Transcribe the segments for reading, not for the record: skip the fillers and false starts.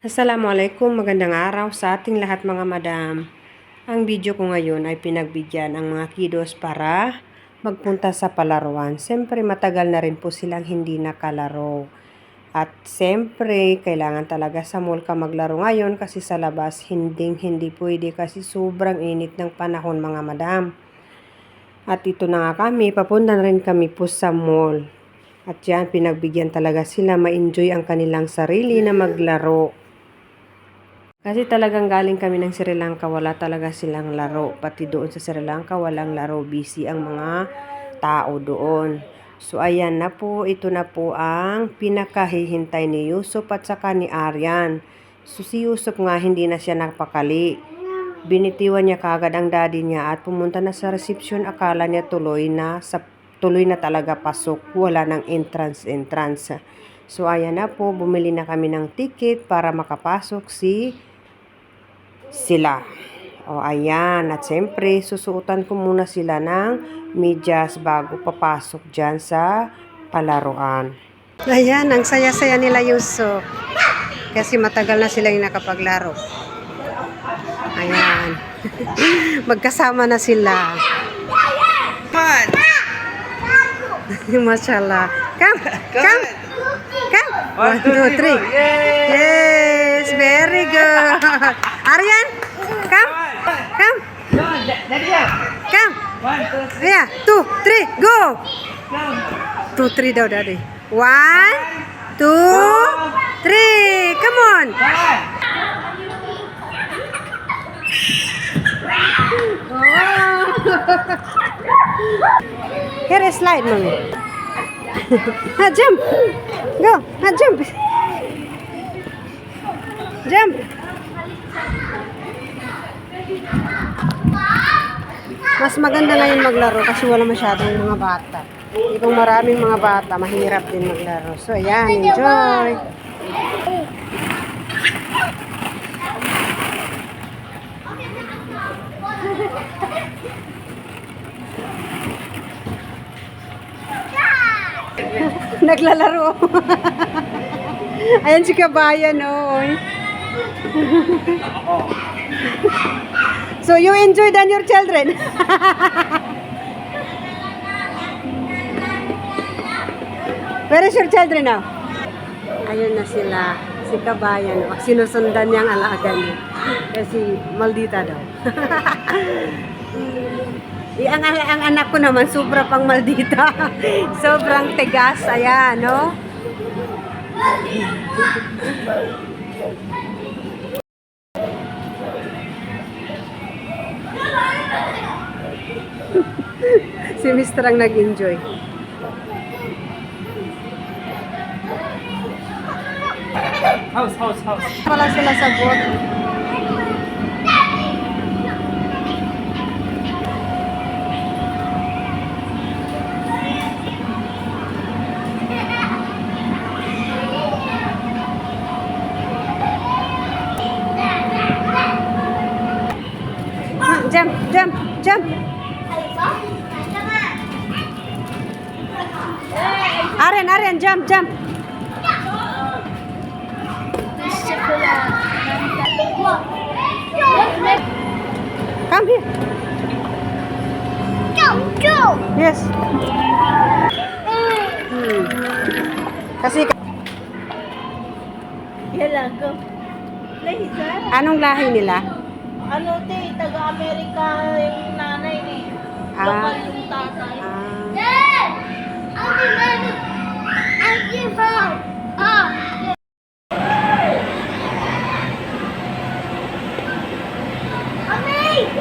Assalamualaikum, magandang araw sa ating lahat mga madam. Ang video ko ngayon ay pinagbigyan ang mga kiddos para magpunta sa palaruan. Siyempre matagal na rin po silang hindi nakalaro. At siyempre kailangan talaga sa mall ka maglaro ngayon kasi sa labas hindi pwede kasi sobrang init ng panahon mga madam. At ito na nga kami, papunta na rin kami po sa mall. At yan, pinagbigyan talaga sila ma-enjoy ang kanilang sarili na maglaro. Kasi talagang galing kami ng Sri Lanka, wala talaga silang laro. Pati doon sa Sri Lanka, walang laro. Busy ang mga tao doon. So, ayan na po. Ito na po ang pinakahihintay ni Yusuf at saka ni Aryan. So, si Yusuf nga, hindi na siya napakali. Binitiwan niya kagad ang daddy niya at pumunta na sa reception. Akala niya tuloy na talaga pasok. Wala ng entrance. So, ayan na po. Bumili na kami ng ticket para makapasok sila. O ayan, at siyempre susuotan ko muna sila ng medyas bago papasok dyan sa palaruan. Ayan, ang saya-saya nila Yusuf. Kasi matagal na sila yung nakapaglaro. Ayan. Magkasama na sila. Mashallah. Come. 1, 2, 3. Yes, very good. Aryan, come. Come. 1, 2, 3. Yeah, 2, 3, go. 2, 3 daw, daddy. 1, 2, 3. Come on. Oh. Here is slide, mommy. Jump. Go. Jump. Jump. Mas maganda ngayon maglaro kasi wala masyadong mga bata. Kung maraming mga bata, mahirap din maglaro. So, ayan, enjoy. Naglalaro. Ayan si Kabayan, oh. So you enjoy than your children? Where is your children now? Ayun na sila. Si Kabayan, oh. Sinusundan niya ang alaga niya. Kasi maldita daw. Ang anak ko naman, sobra pang maldita. Sobrang tigas. Ayan, no? Si Mr. ang nag-enjoy. House. Wala sila sa boat. Jump. Aryan, jump. Come here. Go. Yes. Kasi Yala, go. Lahisa? anong lahi nila? Taga-Amerika yung nanay ni. Ah. Lokal yung tatay.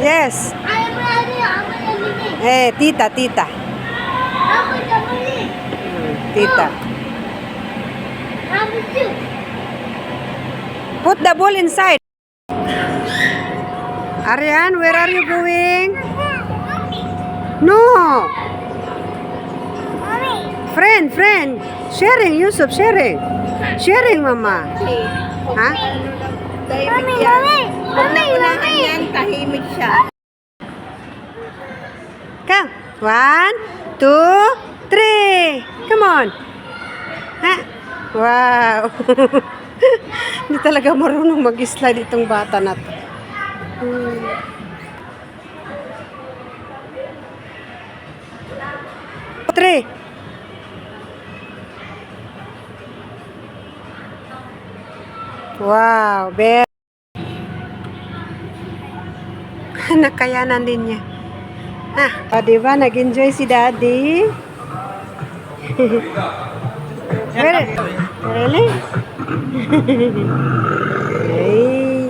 Yes. Tita. Tita. Put the ball inside. Aryan, where are you going? No. Friend. Sharing, Yusuf, sharing. Sharing, mama. Ha? Mami. Tahimik siya. Come. 1, 2, 3. Come on. Ha? Wow. Hindi talaga marunong mag-slide itong bata na to. Tre! Wow, be. Nakayanan din niya. Diba? Nag-enjoy si Daddy. Really? Really? Hey.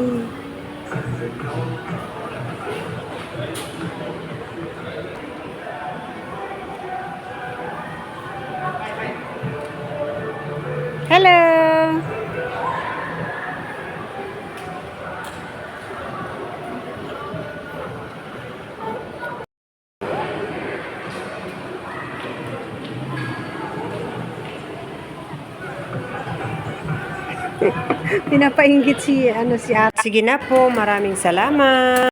Hello. Pinapainggit si ate. Sige na po, maraming salamat.